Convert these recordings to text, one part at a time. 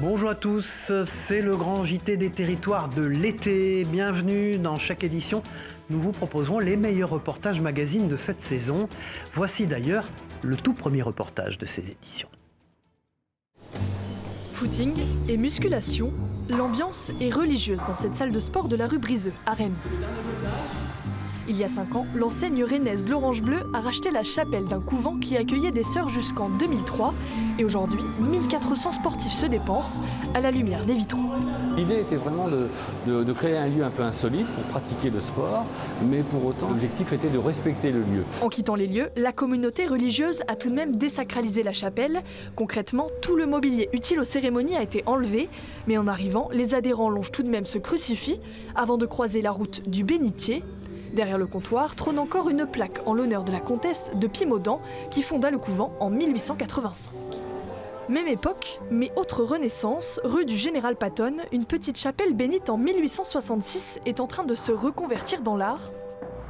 Bonjour à tous, c'est le grand JT des territoires de l'été. Bienvenue dans chaque édition. Nous vous proposerons les meilleurs reportages magazines de cette saison. Voici d'ailleurs le tout premier reportage de ces éditions. Footing et musculation, l'ambiance est religieuse dans cette salle de sport de la rue Briseux, à Rennes. Il y a 5 ans, l'enseigne rennaise l'Orange Bleu a racheté la chapelle d'un couvent qui accueillait des sœurs jusqu'en 2003. Et aujourd'hui, 1400 sportifs se dépensent à la lumière des vitraux. L'idée était vraiment de créer un lieu un peu insolite pour pratiquer le sport, mais pour autant, l'objectif était de respecter le lieu. En quittant les lieux, la communauté religieuse a tout de même désacralisé la chapelle. Concrètement, tout le mobilier utile aux cérémonies a été enlevé. Mais en arrivant, les adhérents longent tout de même ce crucifix avant de croiser la route du bénitier. Derrière le comptoir trône encore une plaque en l'honneur de la comtesse de Pimaudan qui fonda le couvent en 1885. Même époque, mais autre renaissance, rue du Général Patton, une petite chapelle bénite en 1866 est en train de se reconvertir dans l'art.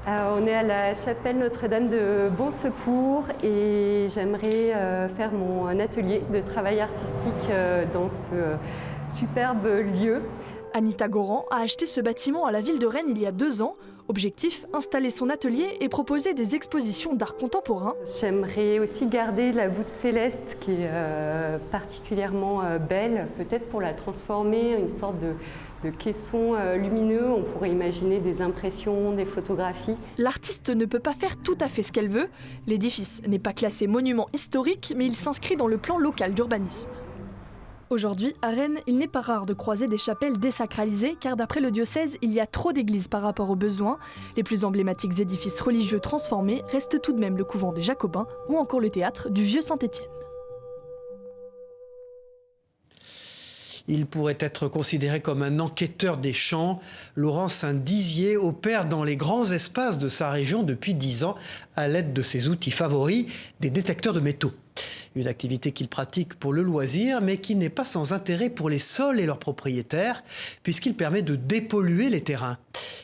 On est à la chapelle Notre-Dame de Bon Secours et j'aimerais faire mon atelier de travail artistique dans ce superbe lieu. Anita Goran a acheté ce bâtiment à la ville de Rennes il y a 2 ans. Objectif, installer son atelier et proposer des expositions d'art contemporain. J'aimerais aussi garder la voûte céleste qui est particulièrement belle, peut-être pour la transformer en une sorte de caisson lumineux. On pourrait imaginer des impressions, des photographies. L'artiste ne peut pas faire tout à fait ce qu'elle veut. L'édifice n'est pas classé monument historique, mais il s'inscrit dans le plan local d'urbanisme. Aujourd'hui, à Rennes, il n'est pas rare de croiser des chapelles désacralisées car d'après le diocèse, il y a trop d'églises par rapport aux besoins. Les plus emblématiques édifices religieux transformés restent tout de même le couvent des Jacobins ou encore le théâtre du Vieux Saint-Étienne. Il pourrait être considéré comme un enquêteur des champs. Laurent Saint-Dizier opère dans les grands espaces de sa région depuis 10 ans à l'aide de ses outils favoris, des détecteurs de métaux. Une activité qu'il pratique pour le loisir, mais qui n'est pas sans intérêt pour les sols et leurs propriétaires, puisqu'il permet de dépolluer les terrains.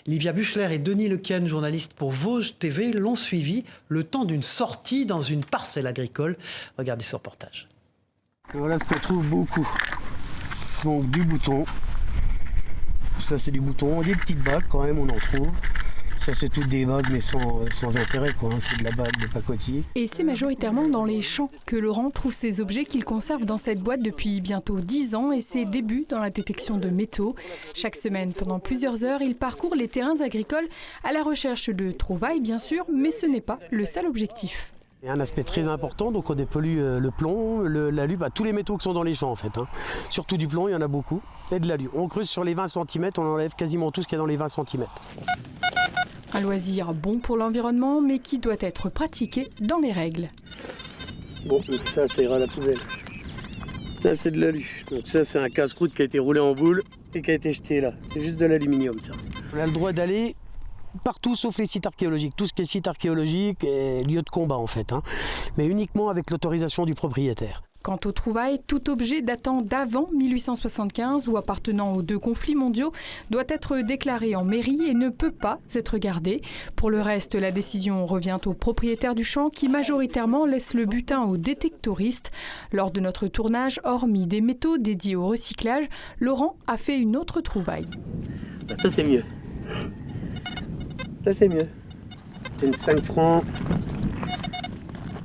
Livia Buchler et Denis Lequien, journalistes pour Vosges TV, l'ont suivi le temps d'une sortie dans une parcelle agricole. Regardez ce reportage. Voilà ce qu'on trouve beaucoup. Donc du bouton. Ça c'est du bouton, des petites bagues quand même on en trouve. Ça c'est toutes des bagues mais sans intérêt quoi, c'est de la bague de pacotille. Et c'est majoritairement dans les champs que Laurent trouve ces objets qu'il conserve dans cette boîte depuis bientôt 10 ans et ses débuts dans la détection de métaux. Chaque semaine, pendant plusieurs heures, il parcourt les terrains agricoles à la recherche de trouvailles bien sûr, mais ce n'est pas le seul objectif. Il y a un aspect très important, donc on dépollue le plomb, l'alu, tous les métaux qui sont dans les champs en fait. Surtout du plomb, il y en a beaucoup, et de l'alu. On creuse sur les 20 cm, on enlève quasiment tout ce qu'il y a dans les 20 cm. Un loisir bon pour l'environnement, mais qui doit être pratiqué dans les règles. Bon, donc ça ira à la poubelle. Ça c'est de l'alu. Donc ça c'est un casse-croûte qui a été roulé en boule et qui a été jeté là. C'est juste de l'aluminium ça. On a le droit d'aller partout sauf les sites archéologiques. Tout ce qui est site archéologique est lieu de combat en fait, mais uniquement avec l'autorisation du propriétaire. Quant aux trouvailles, tout objet datant d'avant 1875 ou appartenant aux 2 conflits mondiaux doit être déclaré en mairie et ne peut pas être gardé. Pour le reste, la décision revient au propriétaire du champ qui majoritairement laisse le butin aux détectoristes. Lors de notre tournage, hormis des métaux dédiés au recyclage, Laurent a fait une autre trouvaille. Ça c'est mieux. Ça c'est mieux. C'est une 5 francs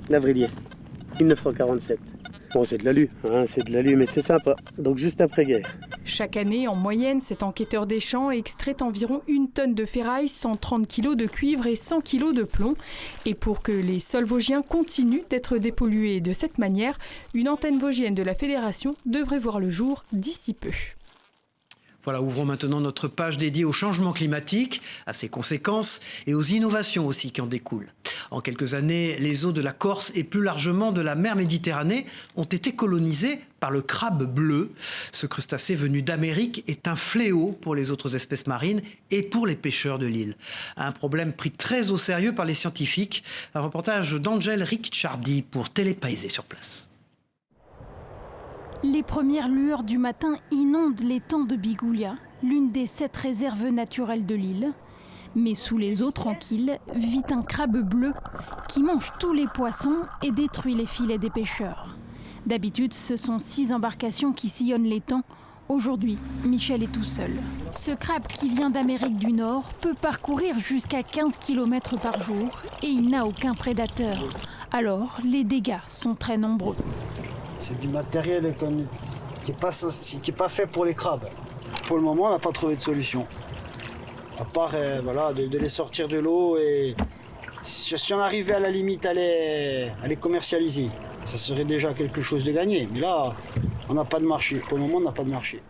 Lavrillier, 1947. Bon, c'est de l'alu, c'est de l'alu, mais c'est sympa. Donc juste après-guerre. Chaque année, en moyenne, cet enquêteur des champs extrait environ 1 tonne de ferraille, 130 kg de cuivre et 100 kg de plomb. Et pour que les sols vosgiens continuent d'être dépollués de cette manière, une antenne vosgienne de la Fédération devrait voir le jour d'ici peu. Voilà, ouvrons maintenant notre page dédiée au changement climatique, à ses conséquences et aux innovations aussi qui en découlent. En quelques années, les eaux de la Corse et plus largement de la mer Méditerranée ont été colonisées par le crabe bleu. Ce crustacé venu d'Amérique est un fléau pour les autres espèces marines et pour les pêcheurs de l'île. Un problème pris très au sérieux par les scientifiques. Un reportage d'Angèle Ricciardi pour Télépaysé sur place. Les premières lueurs du matin inondent l'étang de Bigoulia, l'une des 7 réserves naturelles de l'île. Mais sous les eaux tranquilles vit un crabe bleu qui mange tous les poissons et détruit les filets des pêcheurs. D'habitude, ce sont 6 embarcations qui sillonnent l'étang. Aujourd'hui, Michel est tout seul. Ce crabe qui vient d'Amérique du Nord peut parcourir jusqu'à 15 km par jour et il n'a aucun prédateur. Alors, les dégâts sont très nombreux. C'est du matériel qui n'est pas fait pour les crabes. Pour le moment, on n'a pas trouvé de solution. À part de les sortir de l'eau et si on arrivait à la limite à les commercialiser, ça serait déjà quelque chose de gagné. Mais là, on n'a pas de marché. Pour le moment, on n'a pas de marché.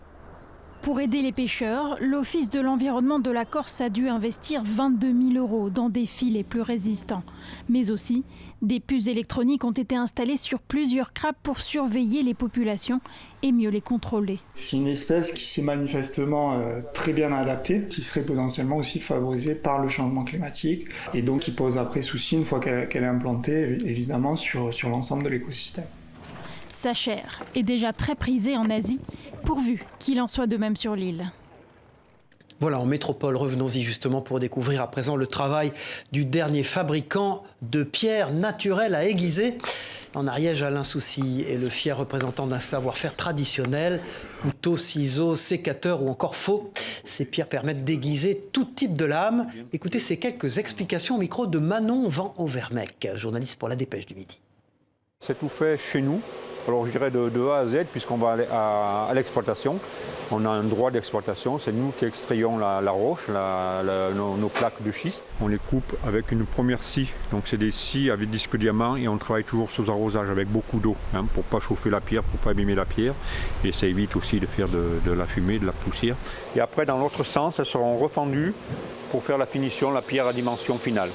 Pour aider les pêcheurs, l'Office de l'environnement de la Corse a dû investir 22 000 € dans des filets plus résistants. Mais aussi, des puces électroniques ont été installées sur plusieurs crabes pour surveiller les populations et mieux les contrôler. C'est une espèce qui s'est manifestement très bien adaptée, qui serait potentiellement aussi favorisée par le changement climatique et donc qui pose après souci une fois qu'elle est implantée évidemment sur l'ensemble de l'écosystème. Sa chair est déjà très prisée en Asie, pourvu qu'il en soit de même sur l'île. Voilà, en métropole, revenons-y justement pour découvrir à présent le travail du dernier fabricant de pierres naturelles à aiguiser. En Ariège, Alain Soucy est le fier représentant d'un savoir-faire traditionnel. Couteau, ciseaux, sécateur ou encore faux. Ces pierres permettent d'aiguiser tout type de lame. Écoutez ces quelques explications au micro de Manon Van Overmec, journaliste pour La Dépêche du Midi. C'est tout fait chez nous. Alors je dirais de A à Z, puisqu'on va aller à l'exploitation. On a un droit d'exploitation, c'est nous qui extrayons la roche, nos plaques de schiste. On les coupe avec une première scie, donc c'est des scies avec disque diamant et on travaille toujours sous arrosage avec beaucoup d'eau, pour ne pas chauffer la pierre, pour ne pas abîmer la pierre. Et ça évite aussi de faire de la fumée, de la poussière. Et après dans l'autre sens, elles seront refendues pour faire la finition, la pierre à dimension finale.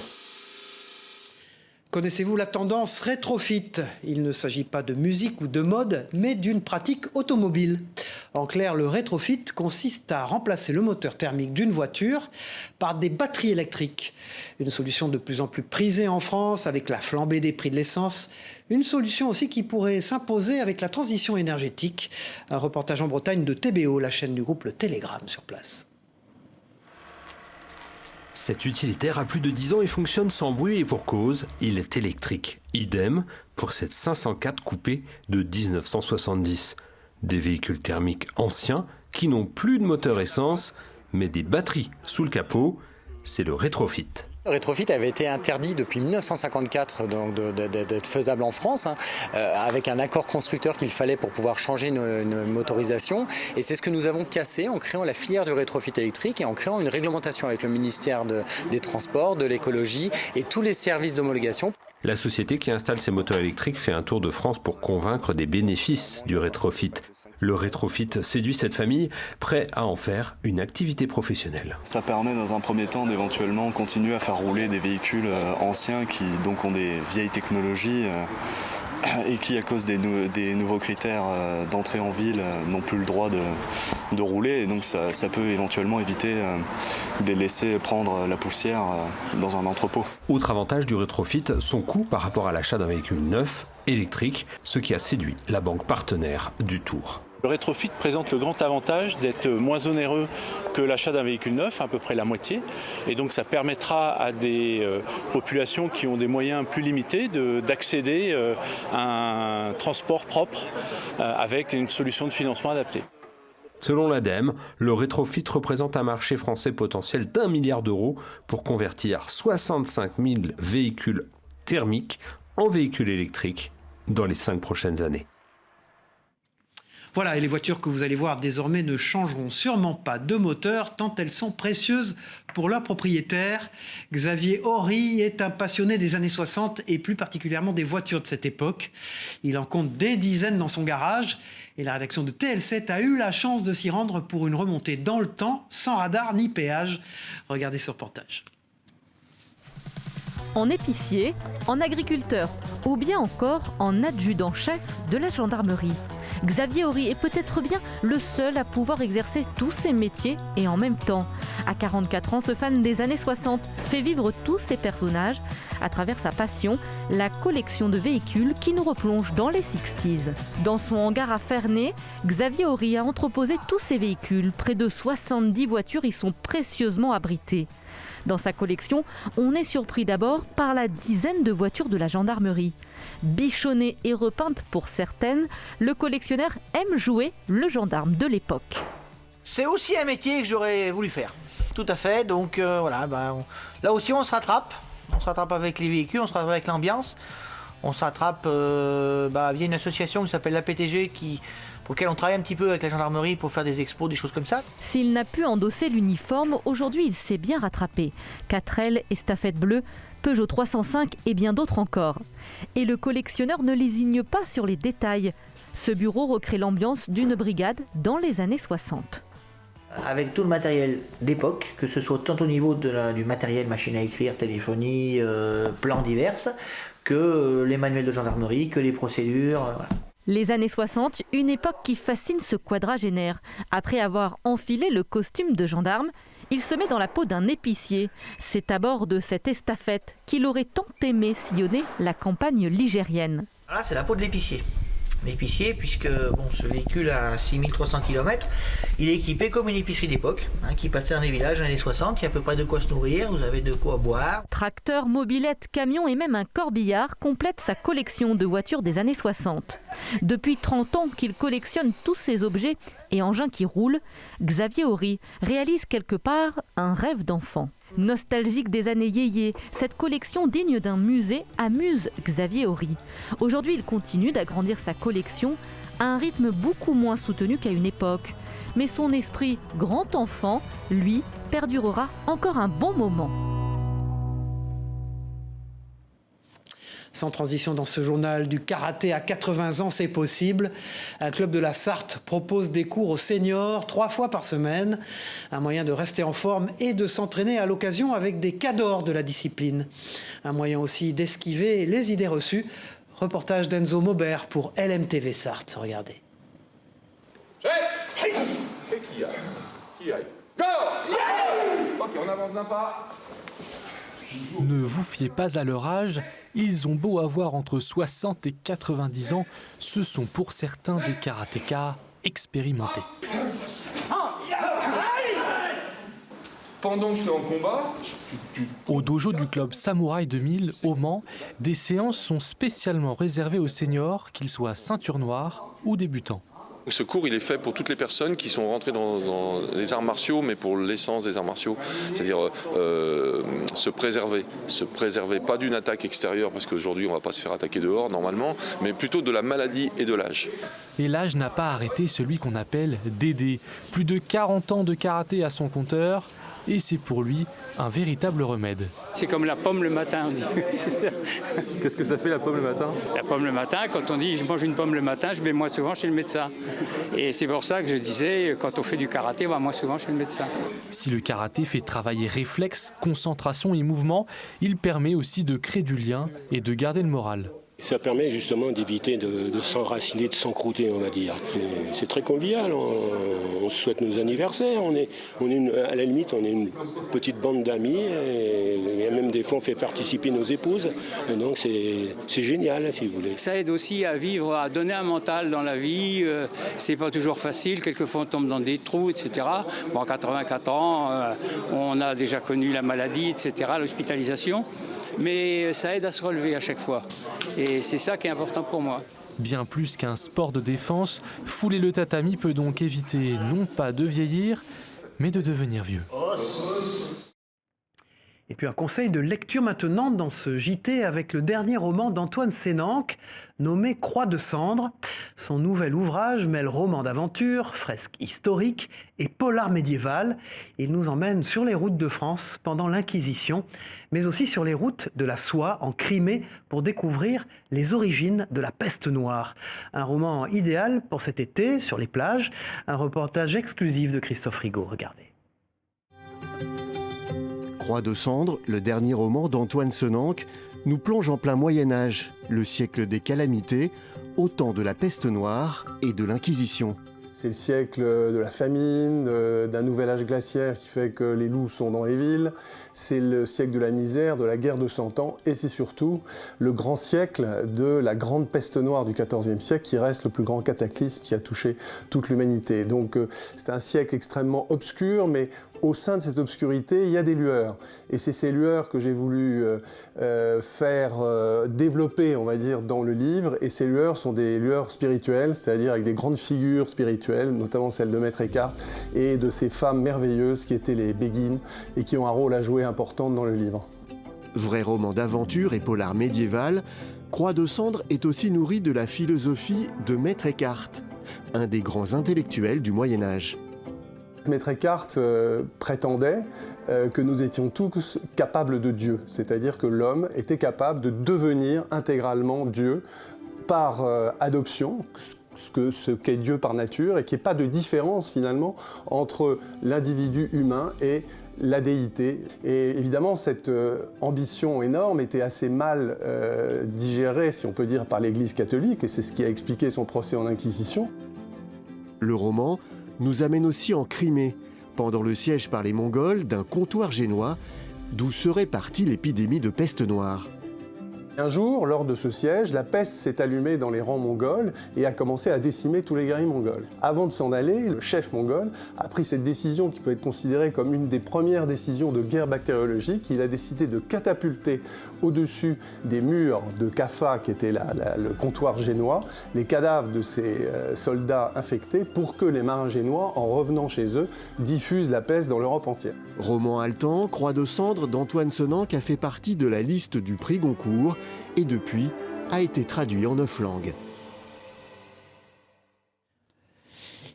Connaissez-vous la tendance rétrofit? Il ne s'agit pas de musique ou de mode, mais d'une pratique automobile. En clair, le rétrofit consiste à remplacer le moteur thermique d'une voiture par des batteries électriques. Une solution de plus en plus prisée en France avec la flambée des prix de l'essence. Une solution aussi qui pourrait s'imposer avec la transition énergétique. Un reportage en Bretagne de TBO, la chaîne du groupe Le Télégramme sur place. Cet utilitaire a plus de 10 ans et fonctionne sans bruit et pour cause, il est électrique. Idem pour cette 504 coupée de 1970. Des véhicules thermiques anciens qui n'ont plus de moteur essence, mais des batteries sous le capot. C'est le rétrofit. Le rétrofit avait été interdit depuis 1954 donc d'être faisable en France, avec un accord constructeur qu'il fallait pour pouvoir changer une motorisation. Et c'est ce que nous avons cassé en créant la filière du rétrofit électrique et en créant une réglementation avec le ministère des Transports, de l'écologie et tous les services d'homologation. La société qui installe ces moteurs électriques fait un tour de France pour convaincre des bénéfices du rétrofit. Le rétrofit séduit cette famille, prêt à en faire une activité professionnelle. Ça permet dans un premier temps d'éventuellement continuer à faire rouler des véhicules anciens qui donc ont des vieilles technologies et qui, à cause des nouveaux critères d'entrée en ville, n'ont plus le droit de rouler. Et donc ça peut éventuellement éviter de les laisser prendre la poussière dans un entrepôt. Autre avantage du rétrofit, son coût par rapport à l'achat d'un véhicule neuf, électrique, ce qui a séduit la banque partenaire du Tour. Le rétrofit présente le grand avantage d'être moins onéreux que l'achat d'un véhicule neuf, à peu près la moitié. Et donc ça permettra à des populations qui ont des moyens plus limités d'accéder à un transport propre avec une solution de financement adaptée. Selon l'ADEME, le rétrofit représente un marché français potentiel d'1 milliard d'euros pour convertir 65 000 véhicules thermiques en véhicules électriques dans les 5 prochaines années. Voilà, et les voitures que vous allez voir désormais ne changeront sûrement pas de moteur tant elles sont précieuses pour leurs propriétaires. Xavier Horry est un passionné des années 60 et plus particulièrement des voitures de cette époque. Il en compte des dizaines dans son garage et la rédaction de TL7 a eu la chance de s'y rendre pour une remontée dans le temps, sans radar ni péage. Regardez ce reportage. En épicier, en agriculteur ou bien encore en adjudant-chef de la gendarmerie. Xavier Horry est peut-être bien le seul à pouvoir exercer tous ces métiers et en même temps. À 44 ans, ce fan des années 60 fait vivre tous ces personnages à travers sa passion, la collection de véhicules qui nous replonge dans les 60s. Dans son hangar à Ferney, Xavier Horry a entreposé tous ces véhicules. Près de 70 voitures y sont précieusement abritées. Dans sa collection, on est surpris d'abord par la dizaine de voitures de la gendarmerie. Bichonnées et repeintes pour certaines, le collectionneur aime jouer le gendarme de l'époque. C'est aussi un métier que j'aurais voulu faire. Tout à fait, donc voilà, là aussi on se rattrape. On se rattrape avec les véhicules, on se rattrape avec l'ambiance. On se rattrape via une association qui s'appelle la PTG pour laquelle on travaille un petit peu avec la gendarmerie pour faire des expos, des choses comme ça. S'il n'a pu endosser l'uniforme, aujourd'hui il s'est bien rattrapé. 4L, estafette bleue, Peugeot 305 et bien d'autres encore. Et le collectionneur ne lésigne pas sur les détails. Ce bureau recrée l'ambiance d'une brigade dans les années 60. Avec tout le matériel d'époque, que ce soit tant au niveau du matériel, machine à écrire, téléphonie, plans divers, que les manuels de gendarmerie, que les procédures. Voilà. Les années 60, une époque qui fascine ce quadragénaire. Après avoir enfilé le costume de gendarme, il se met dans la peau d'un épicier. C'est à bord de cette estafette qu'il aurait tant aimé sillonner la campagne ligérienne. Là, c'est la peau de l'épicier. L'épicier, puisque ce véhicule a 6300 km, il est équipé comme une épicerie d'époque, qui passait dans les villages dans les années 60, il y a à peu près de quoi se nourrir, vous avez de quoi boire. Tracteur, mobilette, camion et même un corbillard complètent sa collection de voitures des années 60. Depuis 30 ans qu'il collectionne tous ces objets et engins qui roulent, Xavier Horry réalise quelque part un rêve d'enfant. Nostalgique des années yéyé, cette collection digne d'un musée amuse Xavier Horry. Aujourd'hui, il continue d'agrandir sa collection à un rythme beaucoup moins soutenu qu'à une époque. Mais son esprit grand enfant, lui, perdurera encore un bon moment. Sans transition dans ce journal, du karaté à 80 ans, c'est possible. Un club de la Sarthe propose des cours aux seniors 3 fois par semaine. Un moyen de rester en forme et de s'entraîner à l'occasion avec des cadors de la discipline. Un moyen aussi d'esquiver les idées reçues. Reportage d'Enzo Maubert pour LMTV Sarthe. Regardez. Et qui aille Go! Ok, on avance d'un pas. Ne vous fiez pas à leur âge, ils ont beau avoir entre 60 et 90 ans, ce sont pour certains des karatékas expérimentés. Pendant que tu es en combat, Au dojo du club Samouraï 2000 au Mans, des séances sont spécialement réservées aux seniors, qu'ils soient ceinture noire ou débutants. ce cours il est fait pour toutes les personnes qui sont rentrées dans les arts martiaux, mais pour l'essence des arts martiaux, c'est-à-dire se préserver pas d'une attaque extérieure, parce qu'aujourd'hui on ne va pas se faire attaquer dehors normalement, mais plutôt de la maladie et de l'âge. Et l'âge n'a pas arrêté celui qu'on appelle Dédé. Plus de 40 ans de karaté à son compteur, et c'est pour lui un véritable remède. C'est comme la pomme le matin. Qu'est-ce que ça fait la pomme le matin? La pomme le matin, quand on dit je mange une pomme le matin, je vais moins souvent chez le médecin. Et c'est pour ça que je disais, quand on fait du karaté, on va moins souvent chez le médecin. Si le karaté fait travailler réflexe, concentration et mouvement, il permet aussi de créer du lien et de garder le moral. Ça permet justement d'éviter de s'enraciner, de s'encrouter, on va dire. C'est très convivial, on se souhaite nos anniversaires, à la limite on est une petite bande d'amis, et même des fois on fait participer nos épouses, et donc c'est génial si vous voulez. Ça aide aussi à vivre, à donner un mental dans la vie, c'est pas toujours facile, quelquefois on tombe dans des trous, etc. Bon, à 84 ans, on a déjà connu la maladie, etc., l'hospitalisation. Mais ça aide à se relever à chaque fois. Et c'est ça qui est important pour moi. Bien plus qu'un sport de défense, fouler le tatami peut donc éviter non pas de vieillir, mais de devenir vieux. Et puis un conseil de lecture maintenant dans ce JT avec le dernier roman d'Antoine Sénanque, nommé Croix de cendre. Son nouvel ouvrage mêle roman d'aventure, fresque historique et polar médiéval. Il nous emmène sur les routes de France pendant l'Inquisition, mais aussi sur les routes de la soie en Crimée pour découvrir les origines de la peste noire. Un roman idéal pour cet été sur les plages. Un reportage exclusif de Christophe Rigaud. Regardez. Croix de cendre, le dernier roman d'Antoine Sénanque, nous plonge en plein Moyen-Âge, le siècle des calamités, au temps de la peste noire et de l'Inquisition. C'est le siècle de la famine, d'un nouvel âge glaciaire qui fait que les loups sont dans les villes. C'est le siècle de la misère, de la guerre de 100 ans. Et c'est surtout le grand siècle de la grande peste noire du XIVe siècle qui reste le plus grand cataclysme qui a touché toute l'humanité. Donc c'est un siècle extrêmement obscur, mais au sein de cette obscurité, il y a des lueurs. Et c'est ces lueurs que j'ai voulu faire développer, on va dire, dans le livre. Et ces lueurs sont des lueurs spirituelles, c'est-à-dire avec des grandes figures spirituelles, notamment celle de Maître Eckhart, et de ces femmes merveilleuses qui étaient les béguines et qui ont un rôle à jouer important dans le livre. Vrai roman d'aventure et polar médiéval, Croix de cendre est aussi nourri de la philosophie de Maître Eckhart, un des grands intellectuels du Moyen-Âge. Maître Eckhart prétendait que nous étions tous capables de Dieu, c'est-à-dire que l'homme était capable de devenir intégralement Dieu par adoption, ce qu'est Dieu par nature, et qu'il n'y ait pas de différence finalement entre l'individu humain et la déité. Et évidemment, cette ambition énorme était assez mal digérée, si on peut dire, par l'Église catholique, et c'est ce qui a expliqué son procès en Inquisition. Le roman nous amène aussi en Crimée, pendant le siège par les Mongols d'un comptoir génois, d'où serait partie l'épidémie de peste noire. Un jour, lors de ce siège, la peste s'est allumée dans les rangs mongols et a commencé à décimer tous les guerriers mongols. Avant de s'en aller, le chef mongol a pris cette décision qui peut être considérée comme une des premières décisions de guerre bactériologique. Il a décidé de catapulter au-dessus des murs de Kaffa, qui était le comptoir génois, les cadavres de ces soldats infectés pour que les marins génois, en revenant chez eux, diffusent la peste dans l'Europe entière. Roman haletant, Croix de cendre d'Antoine Senanque a fait partie de la liste du prix Goncourt et depuis a été traduit en 9 langues.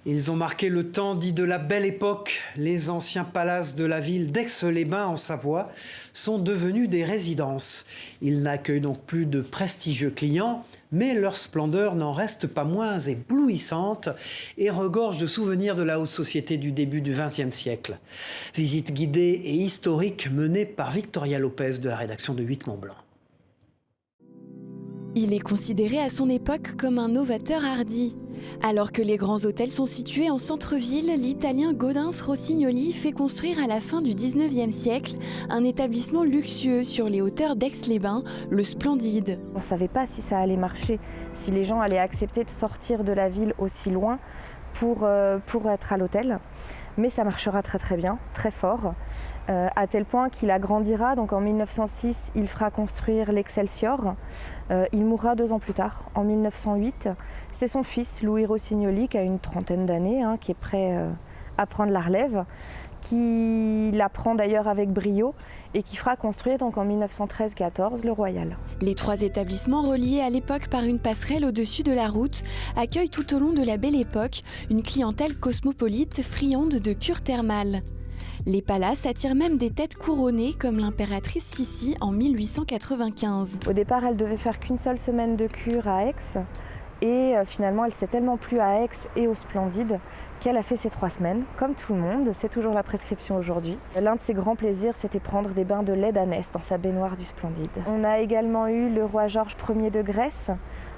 Ils ont marqué le temps dit de la Belle Époque. Les anciens palaces de la ville d'Aix-les-Bains en Savoie sont devenus des résidences. Ils n'accueillent donc plus de prestigieux clients, mais leur splendeur n'en reste pas moins éblouissante et regorge de souvenirs de la haute société du début du XXe siècle. Visite guidée et historique menée par Victoria Lopez de la rédaction de 8 Mont-Blanc. Il est considéré à son époque comme un novateur hardi. Alors que les grands hôtels sont situés en centre-ville, l'italien Gaudens Rossignoli fait construire à la fin du 19e siècle un établissement luxueux sur les hauteurs d'Aix-les-Bains, le Splendide. On ne savait pas si ça allait marcher, si les gens allaient accepter de sortir de la ville aussi loin pour être à l'hôtel. Mais ça marchera très très bien, très fort, à tel point qu'il agrandira. Donc en 1906, il fera construire l'Excelsior. Il mourra 2 ans plus tard, en 1908. C'est son fils, Louis Rossignoli, qui a une trentaine d'années, qui est prêt à prendre la relève, qui la prend d'ailleurs avec brio et qui fera construire donc en 1913-14 le Royal. Les 3 établissements reliés à l'époque par une passerelle au-dessus de la route accueillent tout au long de la Belle Époque une clientèle cosmopolite friande de cures thermales. Les palaces attirent même des têtes couronnées comme l'impératrice Sissi en 1895. Au départ, elle devait faire qu'une seule semaine de cure à Aix et finalement elle s'est tellement plu à Aix et au Splendide qu'elle a fait ses 3 semaines, comme tout le monde, c'est toujours la prescription aujourd'hui. L'un de ses grands plaisirs, c'était prendre des bains de lait d'ânesse dans sa baignoire du Splendide. On a également eu le roi Georges Ier de Grèce.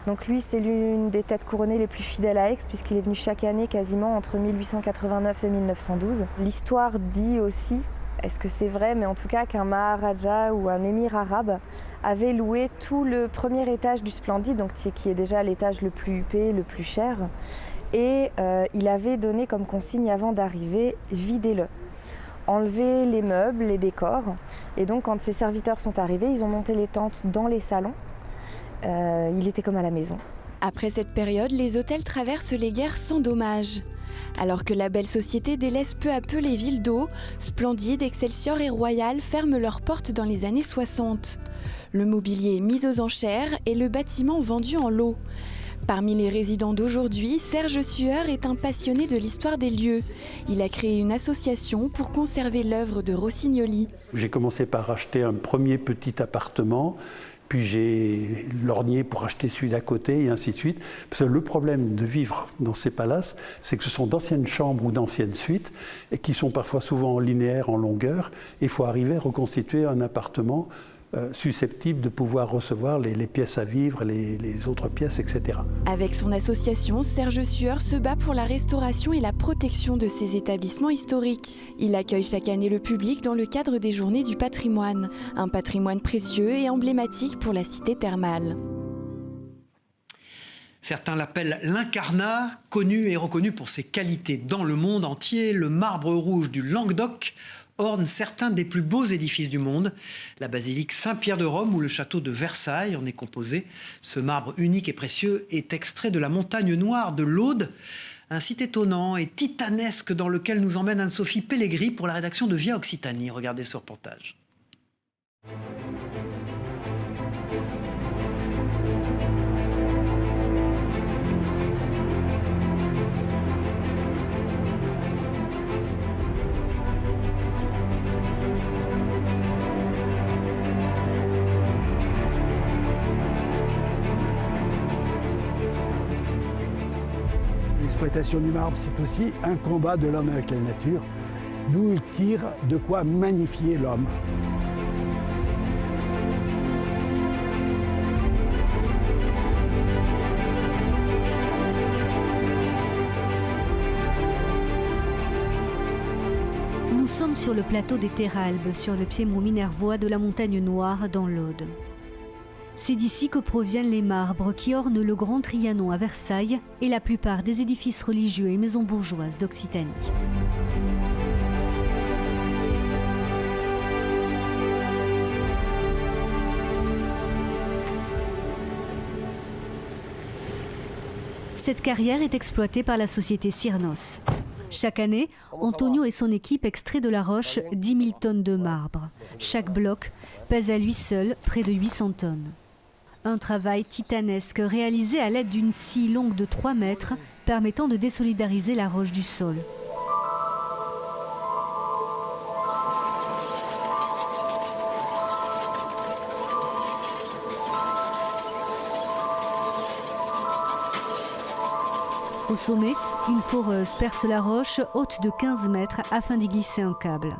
Donc lui, c'est l'une des têtes couronnées les plus fidèles à Aix, puisqu'il est venu chaque année quasiment entre 1889 et 1912. L'histoire dit aussi, est-ce que c'est vrai, mais en tout cas qu'un Maharaja ou un émir arabe avait loué tout le premier étage du Splendide, donc qui est déjà l'étage le plus huppé, le plus cher. Et il avait donné comme consigne avant d'arriver, videz-le. Enlevez les meubles, les décors. Et donc quand ses serviteurs sont arrivés, ils ont monté les tentes dans les salons. Il était comme à la maison. Après cette période, les hôtels traversent les guerres sans dommages. Alors que la belle société délaisse peu à peu les villes d'eau, Splendide, Excelsior et Royal ferment leurs portes dans les années 60. Le mobilier est mis aux enchères et le bâtiment vendu en lot. Parmi les résidents d'aujourd'hui, Serge Sueur est un passionné de l'histoire des lieux. Il a créé une association pour conserver l'œuvre de Rossignoli. J'ai commencé par acheter un premier petit appartement, puis j'ai lorgné pour acheter celui d'à côté et ainsi de suite. Parce que le problème de vivre dans ces palaces, c'est que ce sont d'anciennes chambres ou d'anciennes suites et qui sont parfois souvent en linéaire, en longueur. Il faut arriver à reconstituer un appartement susceptible de pouvoir recevoir les pièces à vivre, les autres pièces, etc. Avec son association, Serge Sueur se bat pour la restauration et la protection de ces établissements historiques. Il accueille chaque année le public dans le cadre des Journées du patrimoine, un patrimoine précieux et emblématique pour la cité thermale. Certains l'appellent l'incarnat, connu et reconnu pour ses qualités dans le monde entier. Le marbre rouge du Languedoc orne certains des plus beaux édifices du monde. La basilique Saint-Pierre de Rome ou le château de Versailles en est composé. Ce marbre unique et précieux est extrait de la montagne noire de l'Aude, un site étonnant et titanesque dans lequel nous emmène Anne-Sophie Pellegri pour la rédaction de Via Occitanie. Regardez ce reportage. L'exploitation du marbre, c'est aussi un combat de l'homme avec la nature, d'où il tire de quoi magnifier l'homme. Nous sommes sur le plateau des Terralbes, sur le piémont minervois de la Montagne Noire dans l'Aude. C'est d'ici que proviennent les marbres qui ornent le Grand Trianon à Versailles et la plupart des édifices religieux et maisons bourgeoises d'Occitanie. Cette carrière est exploitée par la société Cyrnos. Chaque année, Antonio et son équipe extraient de la roche 10 000 tonnes de marbre. Chaque bloc pèse à lui seul près de 800 tonnes. Un travail titanesque réalisé à l'aide d'une scie longue de 3 mètres permettant de désolidariser la roche du sol. Au sommet, une foreuse perce la roche haute de 15 mètres afin d'y glisser un câble.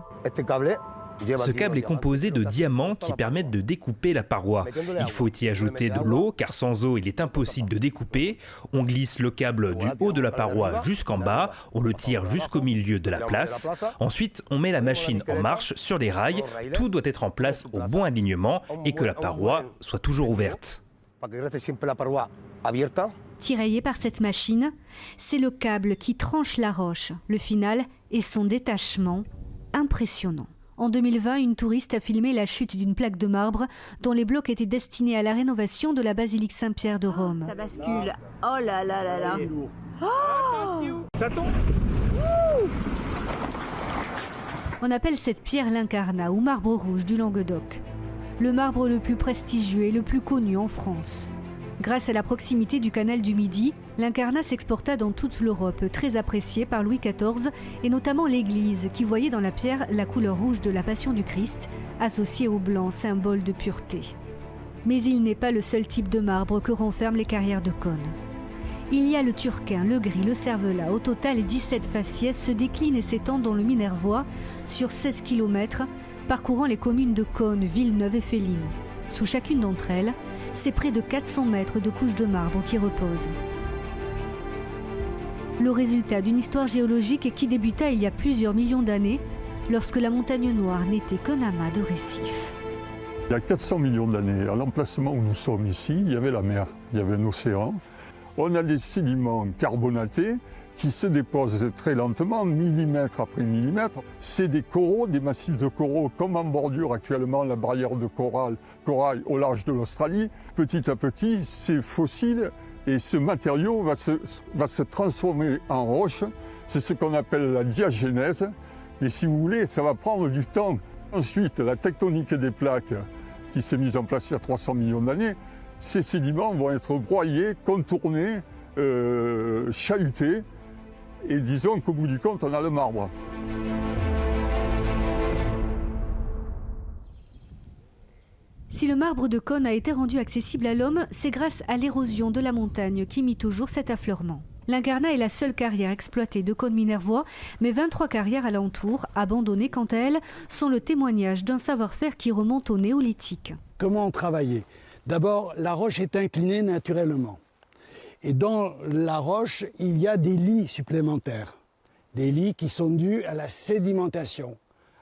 Ce câble est composé de diamants qui permettent de découper la paroi. Il faut y ajouter de l'eau, car sans eau, il est impossible de découper. On glisse le câble du haut de la paroi jusqu'en bas, on le tire jusqu'au milieu de la place. Ensuite, on met la machine en marche sur les rails. Tout doit être en place au bon alignement et que la paroi soit toujours ouverte. Tiraillé par cette machine, c'est le câble qui tranche la roche. Le final est son détachement impressionnant. En 2020, une touriste a filmé la chute d'une plaque de marbre dont les blocs étaient destinés à la rénovation de la basilique Saint-Pierre de Rome. Ça bascule. Oh là là là là. Oh, ça tombe. On appelle cette pierre l'incarnat ou marbre rouge du Languedoc. Le marbre le plus prestigieux et le plus connu en France. Grâce à la proximité du canal du Midi, l'incarnat s'exporta dans toute l'Europe, très apprécié par Louis XIV et notamment l'Église, qui voyait dans la pierre la couleur rouge de la Passion du Christ, associée au blanc, symbole de pureté. Mais il n'est pas le seul type de marbre que renferment les carrières de Cosne. Il y a le turquin, le gris, le cervelas. Au total, 17 faciès se déclinent et s'étendent dans le Minervois sur 16 km, parcourant les communes de Cosne, Villeneuve et Féline. Sous chacune d'entre elles, c'est près de 400 mètres de couches de marbre qui reposent. Le résultat d'une histoire géologique qui débuta il y a plusieurs millions d'années, lorsque la Montagne Noire n'était qu'un amas de récifs. Il y a 400 millions d'années, à l'emplacement où nous sommes ici, il y avait la mer, il y avait un océan. On a des sédiments carbonatés qui se déposent très lentement, millimètre après millimètre. C'est des coraux, des massifs de coraux, comme en bordure actuellement la barrière de corail au large de l'Australie. Petit à petit, ces fossiles et ce matériau va se transformer en roche. C'est ce qu'on appelle la diagénèse. Et si vous voulez, ça va prendre du temps. Ensuite, la tectonique des plaques qui s'est mise en place il y a 300 millions d'années, ces sédiments vont être broyés, contournés, chahutés. Et disons qu'au bout du compte, on a le marbre. Si le marbre de Cosne a été rendu accessible à l'homme, c'est grâce à l'érosion de la montagne qui mit au jour cet affleurement. L'incarnat est la seule carrière exploitée de Cosne-Minervois, mais 23 carrières alentour, abandonnées quant à elles, sont le témoignage d'un savoir-faire qui remonte au néolithique. Comment travailler ? D'abord, la roche est inclinée naturellement. Et dans la roche, il y a des lits supplémentaires. Des lits qui sont dus à la sédimentation.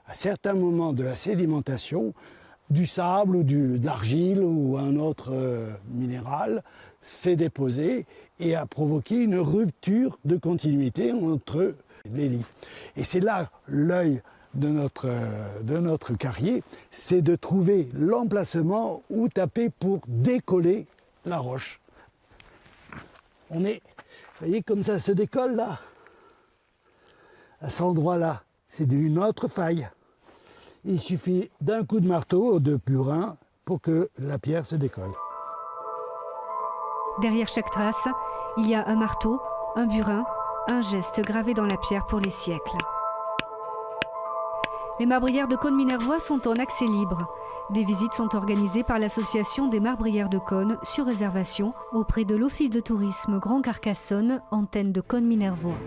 À certains moments de la sédimentation, du sable ou de l'argile ou un autre minéral s'est déposé et a provoqué une rupture de continuité entre les lits. Et c'est là l'œil de notre carrier, c'est de trouver l'emplacement où taper pour décoller la roche. On est, vous voyez comme ça se décolle là, à cet endroit-là, c'est une autre faille. Il suffit d'un coup de marteau ou de burin pour que la pierre se décolle. Derrière chaque trace, il y a un marteau, un burin, un geste gravé dans la pierre pour les siècles. Les marbrières de Caunes-Minervois sont en accès libre. Des visites sont organisées par l'association des marbrières de Caunes sur réservation auprès de l'Office de tourisme Grand Carcassonne, antenne de Caunes-Minervois.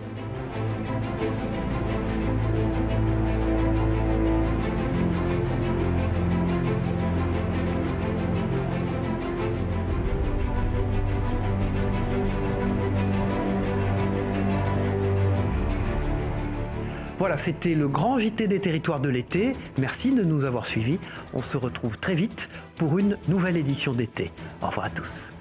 Voilà, c'était le grand JT des territoires de l'été. Merci de nous avoir suivis. On se retrouve très vite pour une nouvelle édition d'été. Au revoir à tous.